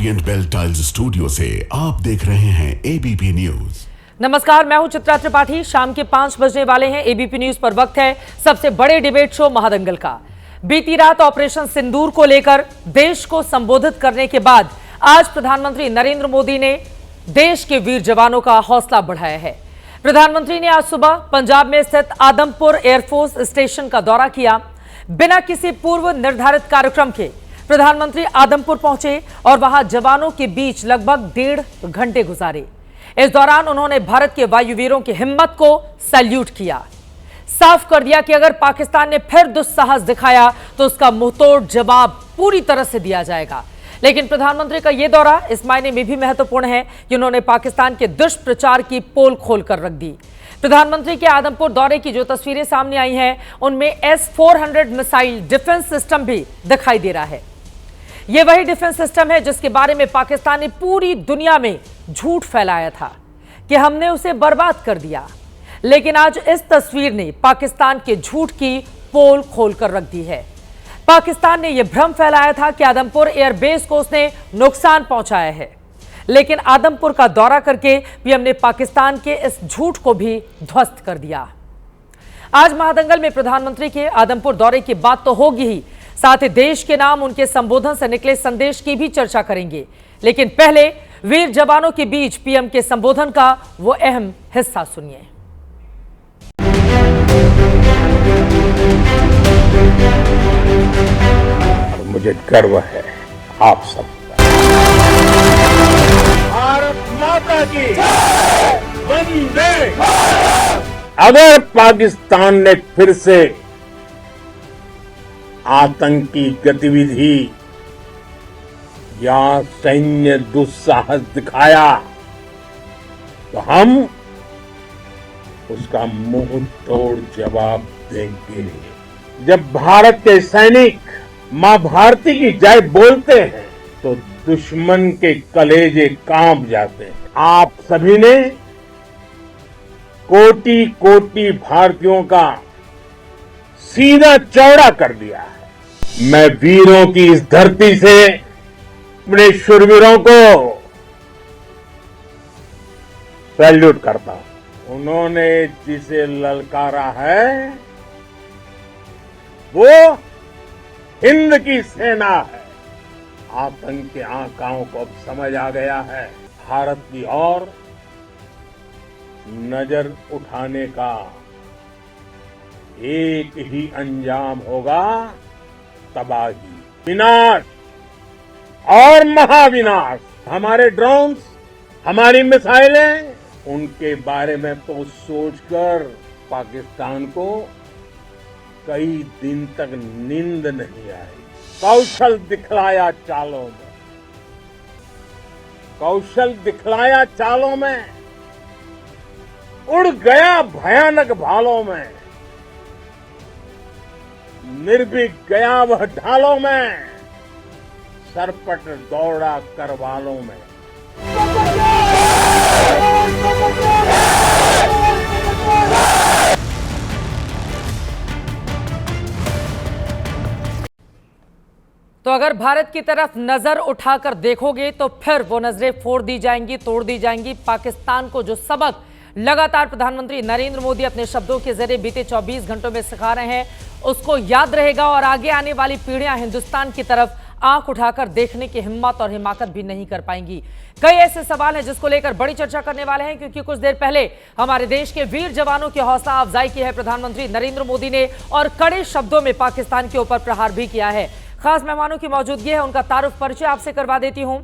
Orient bell tiles studio से आप देख रहे हैं एबीपी न्यूज। नमस्कार, मैं हूं चित्रा त्रिपाठी। शाम के 5 बजने वाले हैं। एबीपी न्यूज पर वक्त है सबसे बड़े डिबेट शो महादंगल का। बीती रात ऑपरेशन सिंदूर को लेकर देश को संबोधित करने के बाद आज प्रधानमंत्री नरेंद्र मोदी ने देश के वीर जवानों का हौसला बढ़ाया है। प्रधानमंत्री ने आज सुबह पंजाब में स्थित आदमपुर एयरफोर्स स्टेशन का दौरा किया। बिना किसी पूर्व निर्धारित कार्यक्रम के प्रधानमंत्री आदमपुर पहुंचे और वहां जवानों के बीच लगभग 1.5 घंटे गुजारे। इस दौरान उन्होंने भारत के वायुवीरों की हिम्मत को सैल्यूट किया। साफ कर दिया कि अगर पाकिस्तान ने फिर दुस्साहस दिखाया तो उसका मुंहतोड़ जवाब पूरी तरह से दिया जाएगा। लेकिन प्रधानमंत्री का यह दौरा इस मायने में भी महत्वपूर्ण है कि उन्होंने पाकिस्तान के दुष्प्रचार की पोल खोलकर रख दी। प्रधानमंत्री के आदमपुर दौरे की जो तस्वीरें सामने आई हैं, उनमें S-400 मिसाइल डिफेंस सिस्टम भी दिखाई दे रहा है। यह वही डिफेंस सिस्टम है जिसके बारे में पाकिस्तान ने पूरी दुनिया में झूठ फैलाया था कि हमने उसे बर्बाद कर दिया। लेकिन आज इस तस्वीर ने पाकिस्तान के झूठ की पोल खोलकर रख दी है। पाकिस्तान ने यह भ्रम फैलाया था कि आदमपुर एयरबेस को उसने नुकसान पहुंचाया है, लेकिन आदमपुर का दौरा करके पीएम ने पाकिस्तान के इस झूठ को भी ध्वस्त कर दिया। आज महादंगल में प्रधानमंत्री के आदमपुर दौरे की बात तो होगी ही, साथ ही देश के नाम उनके संबोधन से निकले संदेश की भी चर्चा करेंगे। लेकिन पहले वीर जवानों के बीच पीएम के संबोधन का वो अहम हिस्सा सुनिए। मुझे गर्व है आप सब भारत माता की वंदे। अगर पाकिस्तान ने फिर से आतंकी गतिविधि या सैन्य दुस्साहस दिखाया तो हम उसका मुंह तोड़ जवाब देंगे। जब भारत के सैनिक मां भारती की जय बोलते हैं तो दुश्मन के कलेजे कांप जाते हैं। आप सभी ने कोटि कोटि भारतीयों का सीना चौड़ा कर दिया है। मैं वीरों की इस धरती से अपने शूरवीरों को सैल्यूट करता हूं। उन्होंने जिसे ललकारा है वो हिंद की सेना है। आतंक के आकाओं को अब समझ आ गया है। भारत की ओर नजर उठाने का एक ही अंजाम होगा, तबाही, विनाश और महाविनाश। हमारे ड्रोन्स, हमारी मिसाइलें, उनके बारे में तो सोचकर पाकिस्तान को कई दिन तक नींद नहीं आई। कौशल दिखलाया चालों में, कौशल दिखलाया चालों में, उड़ गया भयानक भालों में, निर्भीक गया वह ढालों में, सरपट दौड़ा करवालों में। तो अगर भारत की तरफ नजर उठाकर देखोगे तो फिर वो नजरें फोड़ दी जाएंगी, तोड़ दी जाएंगी। पाकिस्तान को जो सबक लगातार प्रधानमंत्री नरेंद्र मोदी अपने शब्दों के जरिए बीते 24 घंटों में सिखा रहे हैं, उसको याद रहेगा और आगे आने वाली पीढ़ियां हिंदुस्तान की तरफ आंख उठाकर देखने की हिम्मत और हिमाकत भी नहीं कर पाएंगी। कई ऐसे सवाल हैं जिसको लेकर बड़ी चर्चा करने वाले हैं, क्योंकि कुछ देर पहले हमारे देश के वीर जवानों की हौसला अफजाई की है प्रधानमंत्री नरेंद्र मोदी ने, और कड़े शब्दों में पाकिस्तान के ऊपर प्रहार भी किया है। खास मेहमानों की मौजूदगी है, उनका तारुफ परिचय आपसे करवा देती हूं।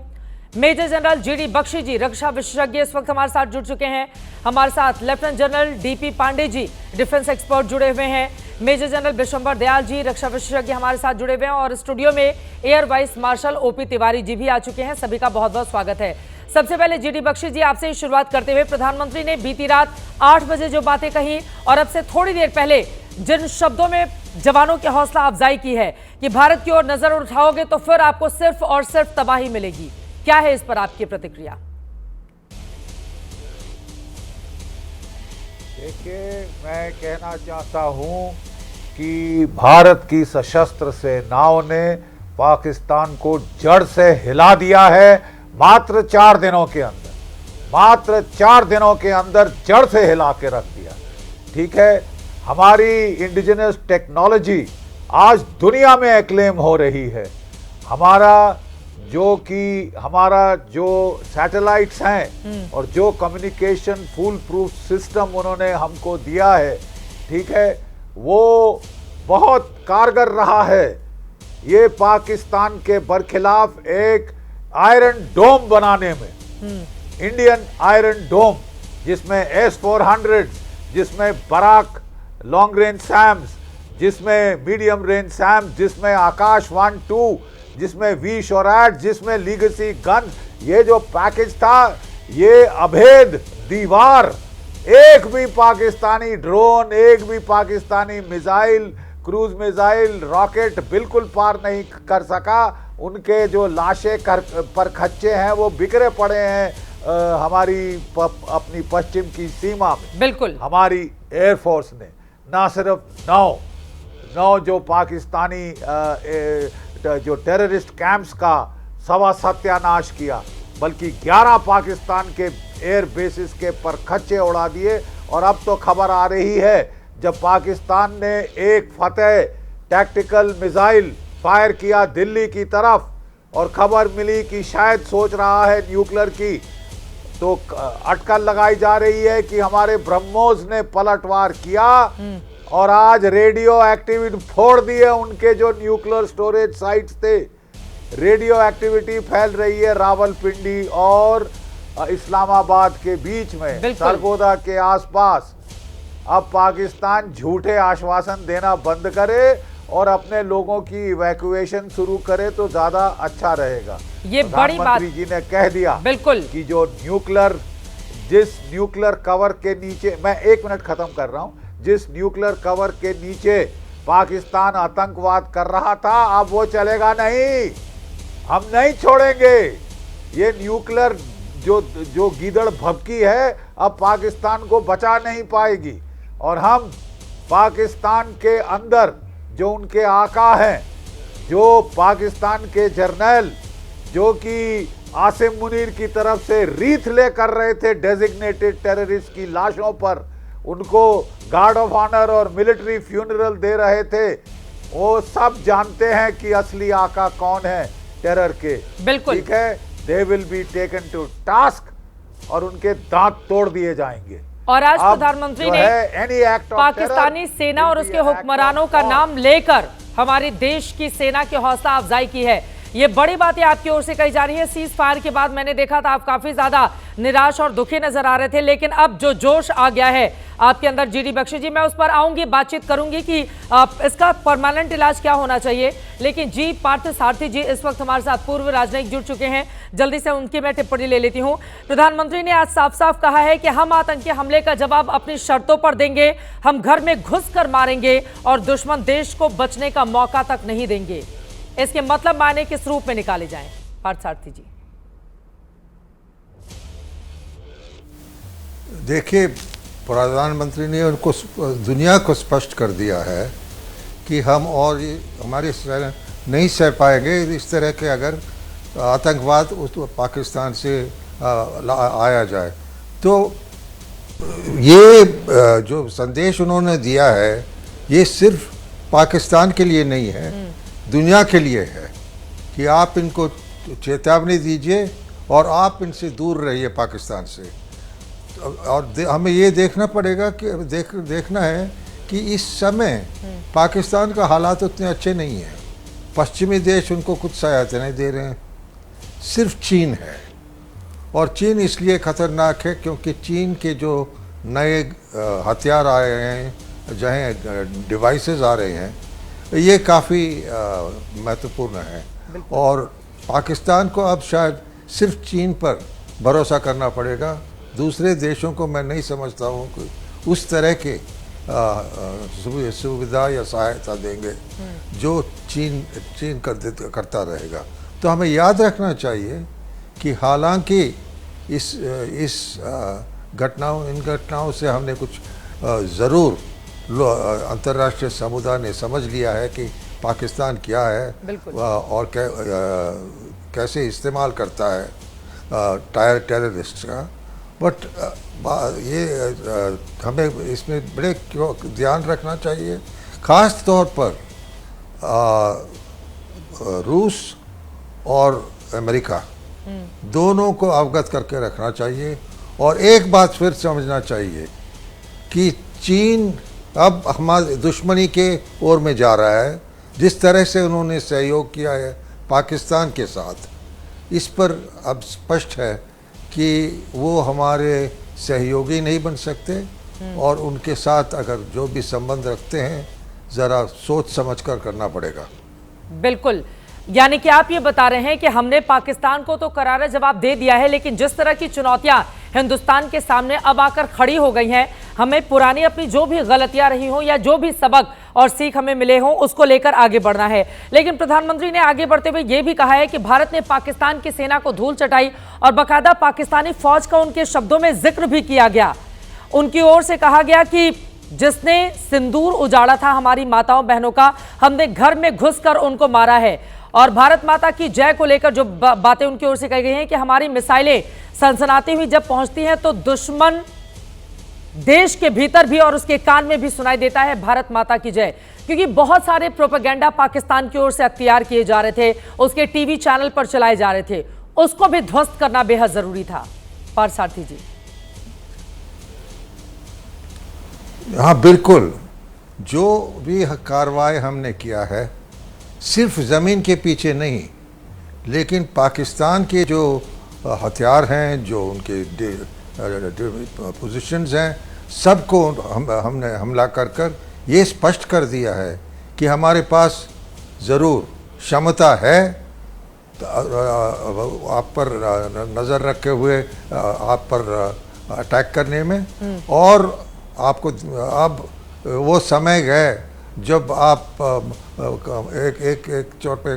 मेजर जनरल जीडी बख्शी जी, रक्षा विशेषज्ञ, इस वक्त हमारे साथ जुड़ चुके हैं। हमारे साथ lieutenant general DP Pandey ji, defence expert, जुड़े हुए हैं। मेजर जनरल विशंबर दयाल जी, रक्षा विशेषज्ञ, हमारे साथ जुड़े हुए हैं। और स्टूडियो में air vice marshal OP Tiwari ji भी आ चुके हैं। सभी का बहुत बहुत स्वागत है। सबसे पहले जीडी बख्शी जी, आपसे शुरुआत करते हुए, प्रधानमंत्री ने बीती रात 8 बजे जो बातें कही और अब से थोड़ी देर पहले जिन शब्दों में जवानों की हौसला अफजाई की है कि भारत की ओर नजर उठाओगे तो फिर आपको सिर्फ और सिर्फ तबाही मिलेगी, क्या है इस पर आपकी प्रतिक्रिया? देखिए, मैं कहना चाहता हूं कि भारत की सशस्त्र सेनाओं ने पाकिस्तान को जड़ से हिला दिया है मात्र 4 दिनों के अंदर, मात्र 4 दिनों के अंदर जड़ से हिला के रख दिया। ठीक है, हमारी इंडिजिनस टेक्नोलॉजी आज दुनिया में एक्लेम हो रही है। हमारा जो सैटेलाइट्स हैं और जो कम्युनिकेशन फुल प्रूफ सिस्टम उन्होंने हमको दिया है, ठीक है, वो बहुत कारगर रहा है। ये पाकिस्तान के बरखिलाफ एक आयरन डोम बनाने में, इंडियन आयरन डोम, जिसमें S-400, जिसमें बराक लॉन्ग रेंज सैम्स, जिसमें मीडियम रेंज सैम्स, जिसमें आकाश 1-2, जिसमें V-SHORAD, जिसमें लीगेसी गन, ये जो पैकेज था, ये अभेद दीवार, एक भी पाकिस्तानी ड्रोन, एक भी Pakistani missile, cruise missile, rocket बिल्कुल पार नहीं कर सका। उनके जो लाशें पर खच्चे हैं वो बिखरे पड़े हैं हमारी अपनी पश्चिम की सीमा में। बिल्कुल हमारी एयरफोर्स ने ना सिर्फ 9 जो पाकिस्तानी जो टेररिस्ट कैंप्स का सत्यानाश किया, बल्कि 11 पाकिस्तान के एयर बेसिस के पर खच्चे उड़ा दिए। और अब तो खबर आ रही है जब पाकिस्तान ने एक फतेह टैक्टिकल मिसाइल फायर किया दिल्ली की तरफ और खबर मिली कि शायद सोच रहा है न्यूक्लियर की, तो अटकल लगाई जा रही है कि हमारे ब्रह्मोस ने पलटवार किया और आज रेडियो एक्टिविटी फोड़ दिए उनके जो न्यूक्लियर स्टोरेज साइट्स थे। रेडियो एक्टिविटी फैल रही है रावलपिंडी और इस्लामाबाद के बीच में, सरगोदा के आसपास। अब पाकिस्तान झूठे आश्वासन देना बंद करे और अपने लोगों की इवैक्यूएशन शुरू करे तो ज्यादा अच्छा रहेगा। ये बड़ी बात प्रधानमंत्री जी ने कह दिया बिल्कुल कि जो जिस न्यूक्लियर कवर के नीचे, मैं 1 मिनट खत्म कर रहा हूं, जिस न्यूक्लियर कवर के नीचे पाकिस्तान आतंकवाद कर रहा था, अब वो चलेगा नहीं, हम नहीं छोड़ेंगे। ये न्यूक्लियर जो गीदड़ भभकी है अब पाकिस्तान को बचा नहीं पाएगी। और हम पाकिस्तान के अंदर जो उनके आका हैं, जो पाकिस्तान के जर्नल जो कि आसिम मुनीर की तरफ से रीथ ले कर रहे थे डेजिग्नेटेड टेररिस्ट की लाशों पर, उनको गार्ड ऑफ ऑनर और मिलिट्री फ्यूनरल दे रहे थे, वो सब जानते हैं कि असली आका कौन है टेरर के। बिल्कुल ठीक है, they will be taken to task और उनके दांत तोड़ दिए जाएंगे। और आज प्रधानमंत्री ने पाकिस्तानी सेना और उसके हुक्मरानों का नाम लेकर हमारे देश की सेना की हौसला अफजाई की है। ये बड़ी बातें आपकी ओर से कही जा रही है। सीज फायर के बाद मैंने देखा था आप काफी ज्यादा निराश और दुखी नजर आ रहे थे, लेकिन अब जो जोश आ गया है आपके अंदर, जीडी बख्शी जी, मैं उस पर आऊंगी, बातचीत करूंगी कि इसका परमानेंट इलाज क्या होना चाहिए। लेकिन जी पार्थ सारथी जी इस वक्त हमारे साथ पूर्व राजनयिक जुड़ चुके हैं, जल्दी से उनकी मैं टिप्पणी ले लेती हूं। प्रधानमंत्री ने आज साफ साफ कहा है कि हम आतंकी हमले का जवाब अपनी शर्तों पर देंगे, हम घर में घुस कर मारेंगे और दुश्मन देश को बचने का मौका तक नहीं देंगे। इसके मतलब मायने किस रूप में निकाले जाएं? पार्थ सारथी जी। देखिए, प्रधानमंत्री ने उनको दुनिया को स्पष्ट कर दिया है कि हम और हमारी नहीं सह पाएंगे इस तरह के अगर आतंकवाद उस पाकिस्तान से आया जाए। तो ये जो संदेश उन्होंने दिया है ये सिर्फ पाकिस्तान के लिए नहीं है, दुनिया के लिए है कि आप इनको चेतावनी दीजिए और आप इनसे दूर रहिए पाकिस्तान से। और हमें ये देखना पड़ेगा कि देखना है कि इस समय पाकिस्तान का हालात उतने अच्छे नहीं हैं। पश्चिमी देश उनको कुछ सहायता नहीं दे रहे हैं, सिर्फ चीन है। और चीन इसलिए ख़तरनाक है क्योंकि चीन के जो नए हथियार आए हैं, जहाँ डिवाइसेस आ रहे हैं, ये काफ़ी महत्वपूर्ण है। और पाकिस्तान को अब शायद सिर्फ चीन पर भरोसा करना पड़ेगा। दूसरे देशों को मैं नहीं समझता हूँ कि उस तरह के सुविधा या सहायता देंगे जो चीन करता रहेगा। तो हमें याद रखना चाहिए कि हालांकि इन घटनाओं से हमने कुछ ज़रूर अंतर्राष्ट्रीय समुदाय ने समझ लिया है कि पाकिस्तान क्या है और कैसे इस्तेमाल करता है टेररिस्ट का। बट ये हमें इसमें बड़े ध्यान रखना चाहिए, ख़ास तौर पर रूस और अमेरिका दोनों को अवगत करके रखना चाहिए। और एक बात फिर समझना चाहिए कि चीन अब हमारे दुश्मनी के ओर में जा रहा है। जिस तरह से उन्होंने सहयोग किया है पाकिस्तान के साथ, इस पर अब स्पष्ट है कि वो हमारे सहयोगी नहीं बन सकते और उनके साथ अगर जो भी संबंध रखते हैं ज़रा सोच समझ कर करना पड़ेगा। बिल्कुल, यानी कि आप ये बता रहे हैं कि हमने पाकिस्तान को तो करारा जवाब दे दिया है, लेकिन जिस तरह की चुनौतियां हिंदुस्तान के सामने अब आकर खड़ी हो गई हैं, हमें पुरानी अपनी जो भी गलतियां रही हों या जो भी सबक और सीख हमें मिले हों उसको लेकर आगे बढ़ना है। लेकिन प्रधानमंत्री ने आगे बढ़ते हुए ये भी कहा है कि भारत ने पाकिस्तान की सेना को धूल चटाई और बाकायदा पाकिस्तानी फौज का उनके शब्दों में जिक्र भी किया गया। उनकी ओर से कहा गया कि जिसने सिंदूर उजाड़ा था हमारी माताओं बहनों का, हमने घर में घुसकर उनको मारा है। और भारत माता की जय को लेकर जो बातें उनकी ओर से कही गई हैं कि हमारी मिसाइलें सनसनाती हुई जब पहुंचती हैं तो दुश्मन देश के भीतर भी और उसके कान में भी सुनाई देता है भारत माता की जय। क्योंकि बहुत सारे प्रोपेगेंडा पाकिस्तान की ओर से अख्तियार किए जा रहे थे, उसके टीवी चैनल पर चलाए जा रहे थे, उसको भी ध्वस्त करना बेहद जरूरी था। पारसारथी जी। हाँ बिल्कुल, जो भी कार्रवाई हमने किया है सिर्फ ज़मीन के पीछे नहीं, लेकिन पाकिस्तान के जो हथियार हैं, जो उनके पोजीशंस हैं, सबको हमने हमला कर ये स्पष्ट कर दिया है कि हमारे पास ज़रूर क्षमता है आप पर नज़र रखे हुए आप पर अटैक करने में। और आपको अब वो समय गए जब आप एक चोट पे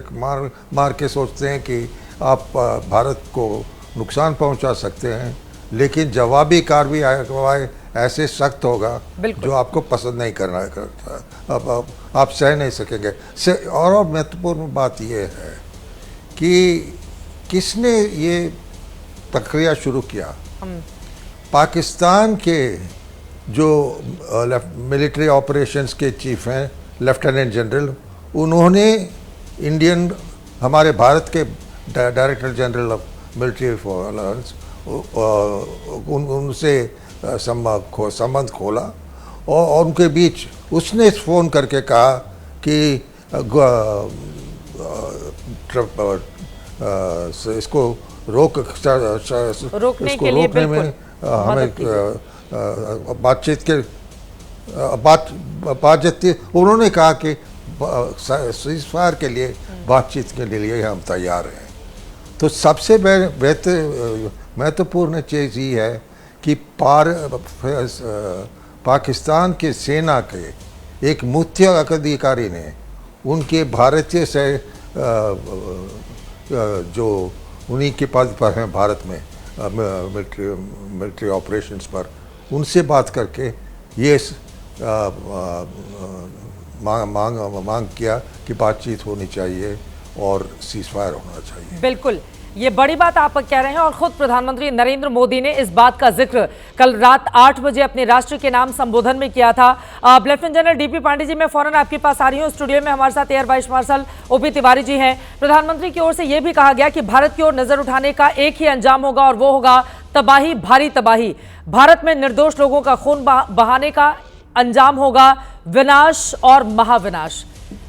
मार के सोचते हैं कि आप भारत को नुकसान पहुंचा सकते हैं, लेकिन जवाबी कार्रवाई ऐसे सख्त होगा जो आपको पसंद नहीं करना करता, अब आप सह नहीं सकेंगे। और महत्वपूर्ण बात यह है कि किसने ये प्रक्रिया शुरू किया। पाकिस्तान के जो मिलिट्री ऑपरेशंस के चीफ हैं लेफ्टिनेंट जनरल, उन्होंने हमारे भारत के director general of military alliance उनसे संबंध खोला और उनके बीच उसने फ़ोन करके कहा कि इसको रोकने में हमें बातचीत उन्होंने कहा कि सीज़फायर के लिए बातचीत के लिए हम तैयार हैं। तो सबसे महत्वपूर्ण चीज़ ये है कि पाकिस्तान की सेना के एक मुख्य अधिकारी ने उनके भारतीय से जो उन्हीं के पद पर हैं भारत में मिलिट्री ऑपरेशंस पर, उनसे बात करके ये मांग किया कि बातचीत होनी चाहिए और सीज़फायर होना चाहिए। बिल्कुल, ये बड़ी बात आप कह रहे हैं और खुद प्रधानमंत्री नरेंद्र मोदी ने इस बात का जिक्र कल रात 8 बजे अपने राष्ट्र के नाम संबोधन में किया था। लेफ्टिनेंट जनरल डीपी पांडे जी, मैं फौरन आपके पास आ रही हूँ। स्टूडियो में हमारे साथ air vice marshal OP Tiwari ji हैं। प्रधानमंत्री की ओर से यह भी कहा गया कि भारत की ओर नजर उठाने का एक ही अंजाम होगा और वो होगा तबाही, भारी तबाही। भारत में निर्दोष लोगों का खून बहाने का अंजाम होगा विनाश और महाविनाश।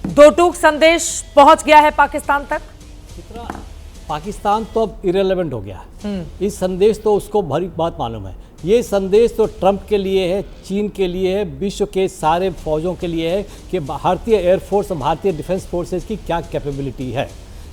दो टूक संदेश पहुंच गया है पाकिस्तान तक। पाकिस्तान तो अब इरेलेवेंट हो गया। इस संदेश तो उसको भरी बात मालूम है। ये संदेश तो ट्रंप के लिए है, चीन के लिए है, विश्व के सारे फौजों के लिए है कि भारतीय एयरफोर्स और भारतीय डिफेंस फोर्सेस की क्या कैपेबिलिटी है।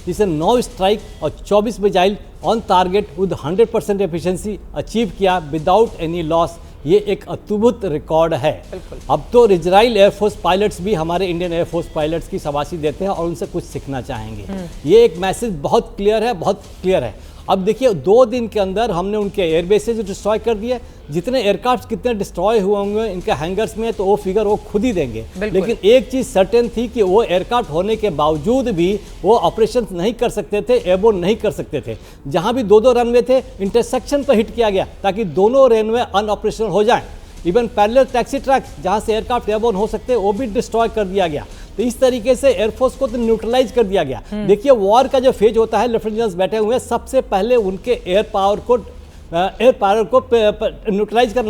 जिसे 9 स्ट्राइक और 24 missile on target with 100% efficiency achieve किया विदाउट एनी लॉस। ये एक अद्भुत रिकॉर्ड है। अब तो इजराइल एयरफोर्स पायलट्स भी हमारे इंडियन एयरफोर्स पायलट्स की शाबाशी देते हैं और उनसे कुछ सीखना चाहेंगे। ये एक मैसेज बहुत क्लियर है, बहुत क्लियर है। अब देखिए 2 दिन के अंदर हमने उनके एयरबेसेज डिस्ट्रॉय कर दिए। जितने एयरक्राफ्ट कितने डिस्ट्रॉय हुए होंगे इनके हैंगर्स में, तो वो फिगर वो खुद ही देंगे। लेकिन एक चीज़ सर्टेन थी कि वो एयरक्राफ्ट होने के बावजूद भी वो ऑपरेशन नहीं कर सकते थे, एयरबोर्न नहीं कर सकते थे। जहाँ भी 2-2 रनवे थे, इंटरसेक्शन पर हिट किया गया ताकि दोनों रनवे अनऑपरेशनल हो जाएं। इवन पैरेलल टैक्सी ट्रैक्स जहाँ से एयरक्राफ्ट एयरबोर्न हो सकते हैं वो भी डिस्ट्रॉय कर दिया गया। तो इस तरीके से एयरफोर्स को तो न्यूट्रलाइज कर दिया गया। देखिए वॉर का जो फेज होता है, लेफ्टिनेंट जनरल्स बैठे हुए हैं, सबसे पहले उनके एयर पावर को न्यूट्रलाइज तो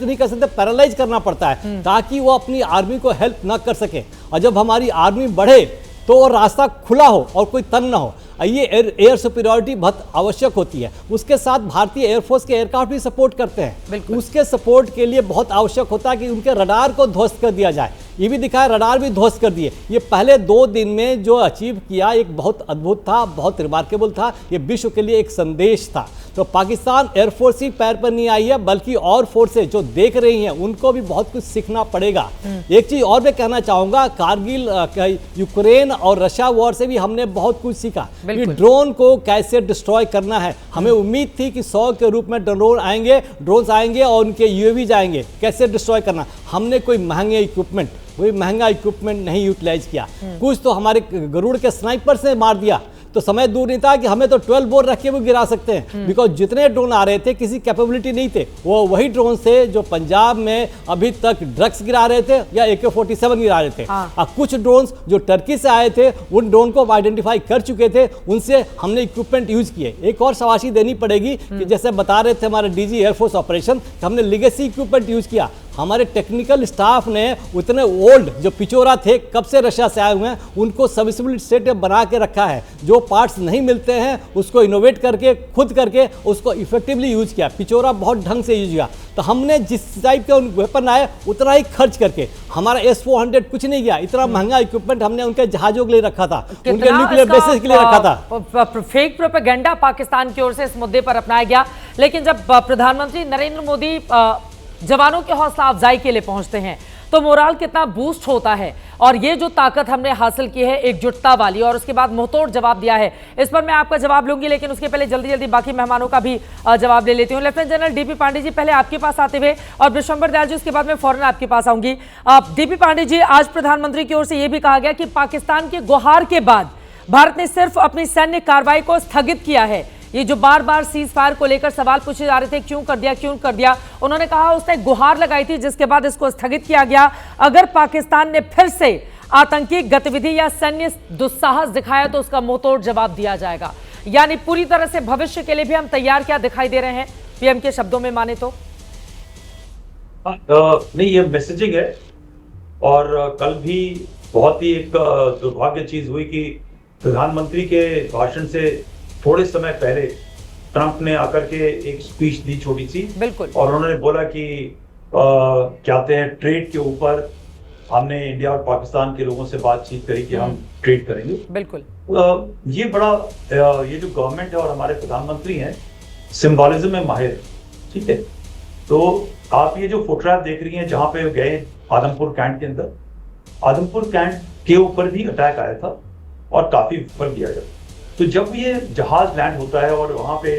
नहीं कर सकते, पैरालाइज करना पड़ता है ताकि वो अपनी आर्मी को हेल्प ना कर सके। और जब हमारी आर्मी बढ़े तो वो रास्ता खुला हो और कोई तंग ना हो। ये एयर सुपीरियरिटी बहुत आवश्यक होती है। उसके साथ भारतीय एयरफोर्स के एयरक्राफ्ट भी सपोर्ट करते हैं। उसके सपोर्ट के लिए बहुत आवश्यक होता है कि उनके रडार को ध्वस्त कर दिया जाए। ये भी दिखाया, रडार भी ध्वस्त कर दिए। ये पहले 2 दिन में जो अचीव किया एक बहुत अद्भुत था, बहुत रिमार्केबल था। ये विश्व के लिए एक संदेश था। तो पाकिस्तान एयरफोर्स ही पैर पर नहीं आई है, बल्कि और फोर्सेज जो देख रही हैं उनको भी बहुत कुछ सीखना पड़ेगा। एक चीज और मैं कहना चाहूंगा, कारगिल, यूक्रेन और रशिया वॉर से भी हमने बहुत कुछ सीखा कि ड्रोन को कैसे डिस्ट्रॉय करना है। हमें उम्मीद थी कि 100 के रूप में ड्रोन्स आएंगे और उनके यूएवी जाएंगे, कैसे डिस्ट्रॉय करना। हमने कोई महंगा इक्विपमेंट नहीं यूटिलाइज किया। कुछ तो हमारे गरुड़ के स्नाइपर से मार दिया, तो समय दूर नहीं था कि हमें तो 12 बोर रख के भी गिरा सकते हैं, बिकॉज जितने ड्रोन आ रहे थे किसी कैपेबिलिटी नहीं थे। वो वही ड्रोन थे जो पंजाब में अभी तक ड्रग्स गिरा रहे थे या AK-47 गिरा रहे थे। कुछ ड्रोन्स जो टर्की से आए थे उन ड्रोन को आइडेंटिफाई कर चुके थे, उनसे हमने इक्विपमेंट यूज किए। एक और शाबाशी देनी पड़ेगी कि जैसे बता रहे थे हमारे DG एयरफोर्स ऑपरेशन, हमने लेगेसी इक्विपमेंट यूज किया। हमारे टेक्निकल स्टाफ ने उतने ओल्ड जो पिचोरा थे, कब से रशिया से आए हुए हैं, उनको सर्विसिबल स्टेट में बना के रखा है। जो पार्ट्स नहीं मिलते हैं उसको इनोवेट करके खुद करके उसको इफेक्टिवली यूज किया। पिचोरा बहुत ढंग से यूज किया। तो हमने जिस टाइप के वेपन आए उतना ही खर्च करके, हमारा S-400 कुछ नहीं गया। इतना महंगा इक्विपमेंट हमने उनके जहाजों के लिए रखा था, उनके न्यूक्लियर बेसिस के लिए रखा था। फेक प्रोपेगेंडा पाकिस्तान की ओर से इस मुद्दे पर अपनाया गया। लेकिन जब प्रधानमंत्री नरेंद्र मोदी जवानों के हौसला अफजाई के लिए पहुंचते हैं तो मोराल कितना बूस्ट होता है। और ये जो ताकत हमने हासिल की है एकजुटता वाली, और उसके बाद मुंहतोड़ जवाब दिया है, इस पर मैं आपका जवाब लूंगी। लेकिन उसके पहले जल्दी बाकी मेहमानों का भी जवाब ले लेती हूँ। Lieutenant general DP Pandey ji, पहले आपके पास आते हुए, और विश्वंबर दयाल जी उसके बाद मैं फौरन आपके पास आऊंगी। DP पांडे जी, आज प्रधानमंत्री की ओर से यह भी कहा गया कि पाकिस्तान के गुहार के बाद भारत ने सिर्फ अपनी सैन्य कार्रवाई को स्थगित किया है। ये जो बार बार सीज फायर को लेकर सवाल पूछे जा रहे थे, क्यों कर दिया, उन्होंने कहा उसने गुहार लगाई थी जिसके बाद इसको स्थगित किया गया। अगर पाकिस्तान ने फिर से आतंकी गतिविधि या सैन्य दुस्साहस दिखाया तो उसका मुंहतोड़ जवाब दिया जाएगा। यानी पूरी तरह से भविष्य के लिए भी हम तैयार क्या दिखाई दे रहे हैं, PM के शब्दों में माने तो? नहीं, ये मैसेजिंग है। और कल भी बहुत ही एक दुर्भाग्य चीज हुई कि प्रधानमंत्री के भाषण से थोड़े समय पहले ट्रंप ने आकर के एक स्पीच दी छोटी सी, बिल्कुल, और उन्होंने बोला कि कहते हैं ट्रेड के ऊपर हमने इंडिया और पाकिस्तान के लोगों से बातचीत करी कि हम ट्रेड करेंगे। बिल्कुल, ये बड़ा ये जो गवर्नमेंट है और हमारे प्रधानमंत्री हैं सिंबॉलिज्म में माहिर है, ठीक है। तो आप ये जो फोटोग्राफ देख रही हैं जहां पे गए आदमपुर कैंट के अंदर, आदमपुर कैंट के ऊपर भी अटैक आया था और काफी विफल किया गया। तो जब ये जहाज लैंड होता है और वहां पे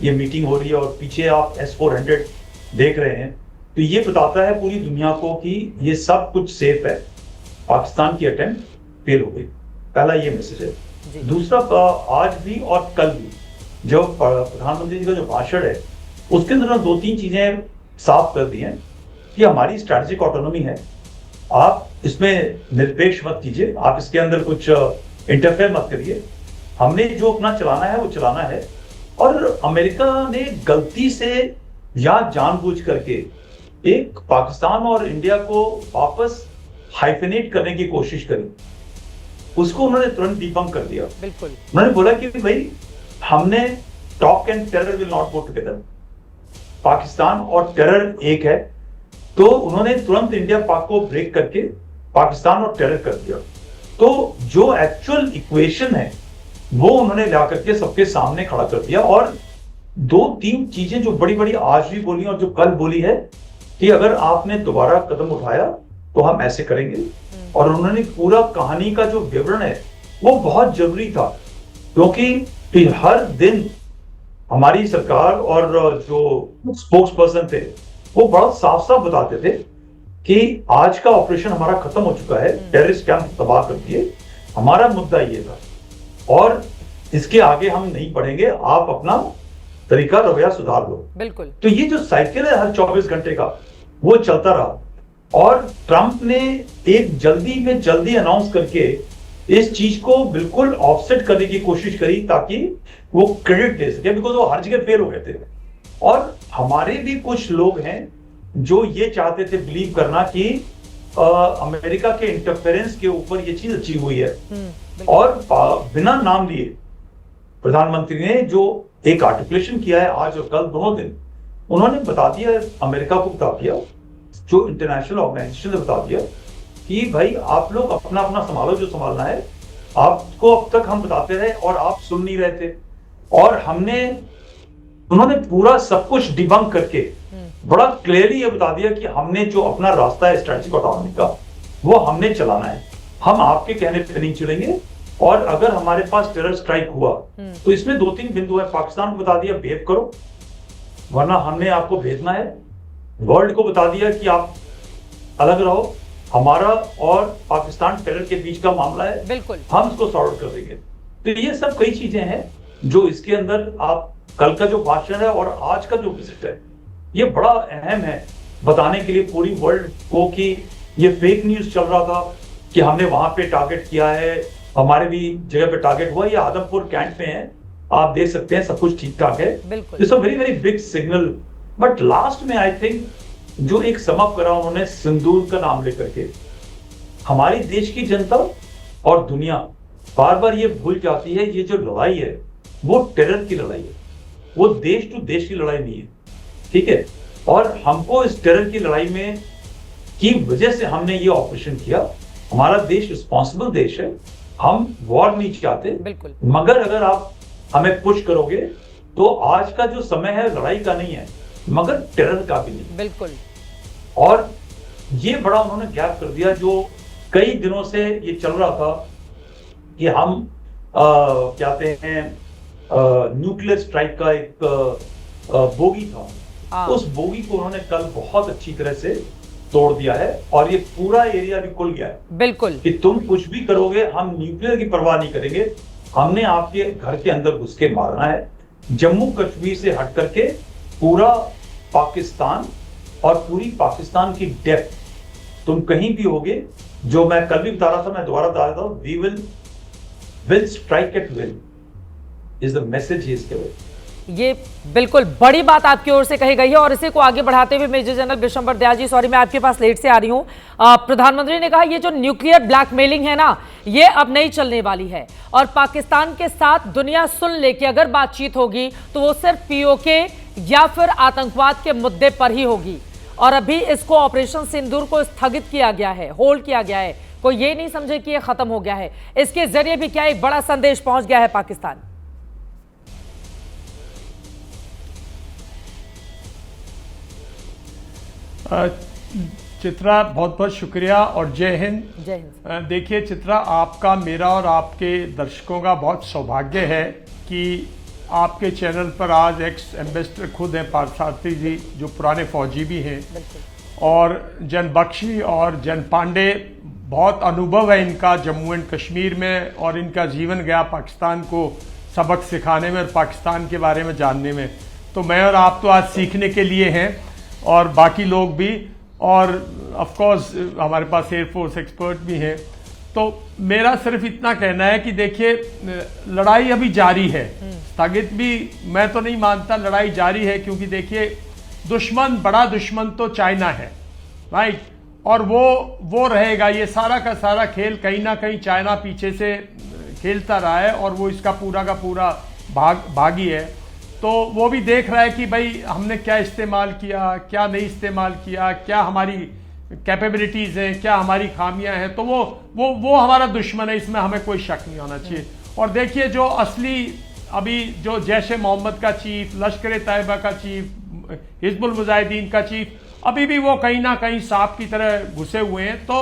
ये मीटिंग हो रही है और पीछे आप S-400 देख रहे हैं, तो ये बताता है पूरी दुनिया को कि ये सब कुछ सेफ है, पाकिस्तान की अटेम्प्ट फेल हो गई। पहला ये मैसेज है। दूसरा, आज भी और कल भी जो प्रधानमंत्री जी का जो भाषण है उसके अंदर 2-3 चीजें साफ कर दी हैं कि हमारी स्ट्रैटेजिक ऑटोनॉमी है, आप इसमें निरपेक्ष मत कीजिए, आप इसके अंदर कुछ इंटरफेयर मत करिए, हमने जो अपना चलाना है वो चलाना है। और अमेरिका ने गलती से या जानबूझ करके एक पाकिस्तान और इंडिया को वापस हाइफेनेट करने की कोशिश करी, उसको उन्होंने तुरंत डिबंक कर दिया। बिल्कुल, उन्होंने बोला कि भाई हमने talk and terror will not go together, Pakistan और टेरर एक है। तो उन्होंने तुरंत इंडिया पाक को ब्रेक करके पाकिस्तान और टेरर कर दिया। तो जो एक्चुअल इक्वेशन है वो उन्होंने ला करके सबके सामने खड़ा कर दिया। और 2-3 चीजें जो बड़ी बड़ी आज भी बोली और जो कल बोली है कि अगर आपने दोबारा कदम उठाया तो हम ऐसे करेंगे। और उन्होंने पूरा कहानी का जो विवरण है वो बहुत जरूरी था, क्योंकि हर दिन हमारी सरकार और जो स्पोक्स पर्सन थे वो बड़ा साफ साफ बताते थे कि आज का ऑपरेशन हमारा खत्म हो चुका है, टेररिस्ट कैंप तबाह कर दिए, हमारा मुद्दा ये था और इसके आगे हम नहीं बढ़ेंगे, आप अपना तरीका रवैया सुधार लो। बिल्कुल। तो ये जो साइकिल है हर 24 घंटे का वो चलता रहा और ट्रंप ने एक जल्दी में जल्दी अनाउंस करके इस चीज को बिल्कुल ऑफसेट करने की कोशिश करी ताकि वो क्रेडिट दे सके, बिकॉज वो हर जगह फेल हो गए थे। और हमारे भी कुछ लोग हैं जो ये चाहते थे बिलीव करना कि अमेरिका के इंटरफेरेंस के ऊपर ये चीज अचीव हुई है और बिना नाम लिए प्रधानमंत्री ने जो एक आर्टिकुलेशन किया है आज और कल दोनों दिन, उन्होंने बता दिया, अमेरिका को बता दिया, जो इंटरनेशनल ऑर्गेनाइजेशन ने बता दिया कि भाई आप लोग अपना अपना संभालो जो संभालना है। आपको अब तक हम बताते रहे और आप सुन नहीं रहे थे और उन्होंने पूरा सब कुछ डिबंक करके बड़ा क्लियरली ये बता दिया कि हमने जो अपना रास्ता है स्ट्रेटेजिक ऑटोनॉमी का वो हमने चलाना है, हम आपके कहने पे नहीं चलेंगे और अगर हमारे पास टेरर स्ट्राइक हुआ तो इसमें 2-3 बिंदु है। पाकिस्तान को बता दिया बिहेव करो वरना हमने आपको भेजना है, वर्ल्ड को बता दिया कि आप अलग रहो, हमारा और पाकिस्तान टेरर के बीच का मामला है, बिल्कुल हम इसको सॉल्व कर देंगे। तो ये सब कई चीजें हैं जो इसके अंदर आप कल का जो भाषण है और आज का जो विजिट है ये बड़ा अहम है बताने के लिए पूरी वर्ल्ड को कि ये फेक न्यूज चल रहा था कि हमने वहां पे टारगेट किया है, हमारे भी जगह पे टारगेट हुआ, ये आदमपुर कैंट में है, आप देख सकते हैं सब कुछ ठीक ठाक है। It's a very very big signal. But last में आई थिंक जो एक समअप करा उन्होंने सिंदूर का नाम लेकर के, हमारी देश की जनता और दुनिया बार बार ये भूल जाती है ये जो लड़ाई है वो टेरर की लड़ाई है, वो देश टू देश की लड़ाई नहीं है, ठीक है। और हमको इस टेरर की लड़ाई में की वजह से हमने ये ऑपरेशन किया। हमारा देश रिस्पॉन्सिबल देश है, हम वॉर नहीं चाहते, बिल्कुल। मगर अगर आप हमें पुश करोगे तो आज का जो समय है लड़ाई का नहीं है मगर टेरर का भी नहीं, बिल्कुल। और ये बड़ा उन्होंने गैप कर दिया जो कई दिनों से ये चल रहा था कि हम कहते हैं न्यूक्लियर स्ट्राइक का एक बोगी था, उस बोगी को उन्होंने कल बहुत अच्छी तरह से तोड़ दिया है और ये पूरा एरिया भी खुल गया है, बिल्कुल, कि तुम कुछ भी करोगे हम न्यूक्लियर की परवाह नहीं करेंगे, हमने आपके घर के अंदर घुस के मारना है। जम्मू कश्मीर से हट करके पूरा पाकिस्तान और पूरी पाकिस्तान की डेप्थ तुम कहीं भी होगे, जो मैं कल भी बता रहा था, मैं दोबारा बता रहा था, we will strike at will is the message ही इज गिवन। ये बिल्कुल बड़ी बात आपकी ओर से कही गई है और इसी को आगे बढ़ाते हुए major general Bishambar Dayal ji, sorry मैं आपके पास लेट से आ रही हूं, प्रधानमंत्री ने कहा ये जो न्यूक्लियर ब्लैकमेलिंग है ना ये अब नहीं चलने वाली है और पाकिस्तान के साथ दुनिया सुन ले कि अगर बातचीत होगी तो वो सिर्फ पीओके या फिर आतंकवाद के मुद्दे पर ही होगी और अभी इसको ऑपरेशन सिंदूर को स्थगित किया गया है, होल्ड किया गया है, कोई ये नहीं समझे कि ये खत्म हो गया है। इसके जरिए भी क्या एक बड़ा संदेश पहुंच गया है पाकिस्तान। चित्रा बहुत बहुत शुक्रिया और जय हिंद। जय हिंद। देखिए चित्रा, आपका, मेरा और आपके दर्शकों का बहुत सौभाग्य है कि आपके चैनल पर आज एक्स एम्बेसडर खुद हैं पार्थसारथी जी, जो पुराने फौजी भी हैं, और जन बख्शी और जन पांडे, बहुत अनुभव है इनका जम्मू एंड कश्मीर में और इनका जीवन गया पाकिस्तान को सबक सिखाने में और पाकिस्तान के बारे में जानने में। तो मैं और आप तो आज सीखने के लिए हैं और बाकी लोग भी, और ऑफ कोर्स हमारे पास एयरफोर्स एक्सपर्ट भी हैं। तो मेरा सिर्फ इतना कहना है कि देखिए लड़ाई अभी जारी है, स्थगित भी मैं तो नहीं मानता, लड़ाई जारी है, क्योंकि देखिए दुश्मन, बड़ा दुश्मन तो चाइना है, राइट, और वो रहेगा। ये सारा का सारा खेल कहीं ना कहीं चाइना पीछे से खेलता रहा है और वो इसका पूरा का पूरा भागी है। तो वो भी देख रहा है कि भाई हमने क्या इस्तेमाल किया, क्या नहीं इस्तेमाल किया, क्या हमारी कैपेबिलिटीज़ हैं, क्या हमारी खामियां हैं। तो वो हमारा दुश्मन है, इसमें हमें कोई शक नहीं होना चाहिए। और देखिए जो असली अभी जो जैश ए मोहम्मद का चीफ, लश्कर तैयबा का चीफ, हिजबुल मुजाहिदीन का चीफ, अभी भी वो कहीं ना कहीं सांप की तरह घुसे हुए हैं। तो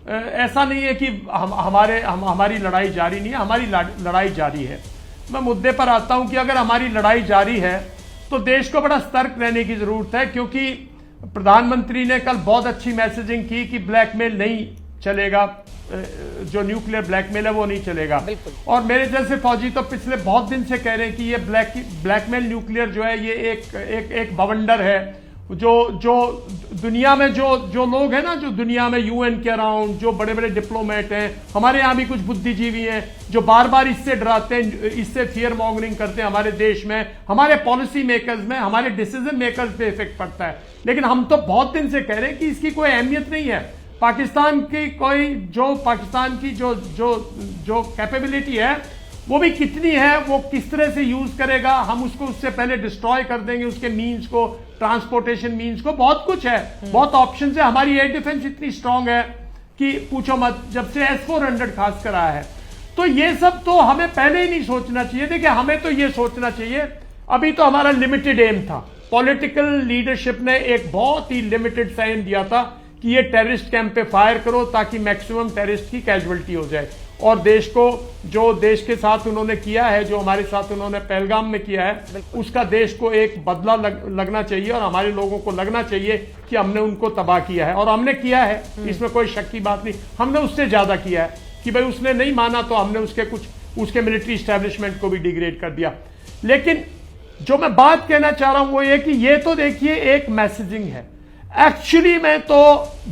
ऐसा नहीं है कि हमारी लड़ाई जारी नहीं है, हमारी लड़ाई जारी है। मैं मुद्दे पर आता हूं कि अगर हमारी लड़ाई जारी है तो देश को बड़ा सतर्क रहने की जरूरत है, क्योंकि प्रधानमंत्री ने कल बहुत अच्छी मैसेजिंग की कि ब्लैकमेल नहीं चलेगा, जो न्यूक्लियर ब्लैकमेल है वो नहीं चलेगा। और मेरे जैसे फौजी तो पिछले बहुत दिन से कह रहे हैं कि ये ब्लैकमेल न्यूक्लियर जो है ये एक बवंडर है। जो दुनिया में जो लोग हैं ना, जो दुनिया में यूएन के अराउंड जो बड़े बड़े डिप्लोमेट हैं, हमारे यहाँ भी कुछ बुद्धिजीवी हैं जो बार बार इससे डराते हैं, इससे फियर मॉन्गरिंग करते हैं हमारे देश में, हमारे पॉलिसी मेकर्स में, हमारे डिसीजन मेकर्स पे इफेक्ट पड़ता है। लेकिन हम तो बहुत दिन से कह रहे हैं कि इसकी कोई अहमियत नहीं है। पाकिस्तान की पाकिस्तान की जो कैपेबिलिटी है वो भी कितनी है, वो किस तरह से यूज करेगा, हम उसको उससे पहले डिस्ट्रॉय कर देंगे, उसके मीन्स को, ट्रांसपोर्टेशन मीन्स को, बहुत कुछ है, बहुत ऑप्शंस है। हमारी एयर डिफेंस इतनी स्ट्रांग है कि पूछो मत, जब से S-400 खासकर आया है। तो ये सब तो हमें पहले ही नहीं सोचना चाहिए। देखिए, हमें तो ये सोचना चाहिए, अभी तो हमारा लिमिटेड एम था, पॉलिटिकल लीडरशिप ने एक बहुत ही लिमिटेड सा एम दिया था कि ये टेररिस्ट कैंप पे फायर करो ताकि मैक्सिमम टेररिस्ट की कैजुअलिटी हो जाए। और देश को, जो देश के साथ उन्होंने किया है, जो हमारे साथ उन्होंने पहलगाम में किया है, उसका देश को एक बदला लगना चाहिए और हमारे लोगों को लगना चाहिए कि हमने उनको तबाह किया है। और हमने किया है, इसमें कोई शक की बात नहीं, हमने उससे ज्यादा किया है कि भाई उसने नहीं माना तो हमने उसके मिलिट्री एस्टेब्लिशमेंट को भी डिग्रेड कर दिया। लेकिन जो मैं बात कहना चाह रहा हूं वो ये कि ये तो देखिए एक मैसेजिंग है। एक्चुअली में तो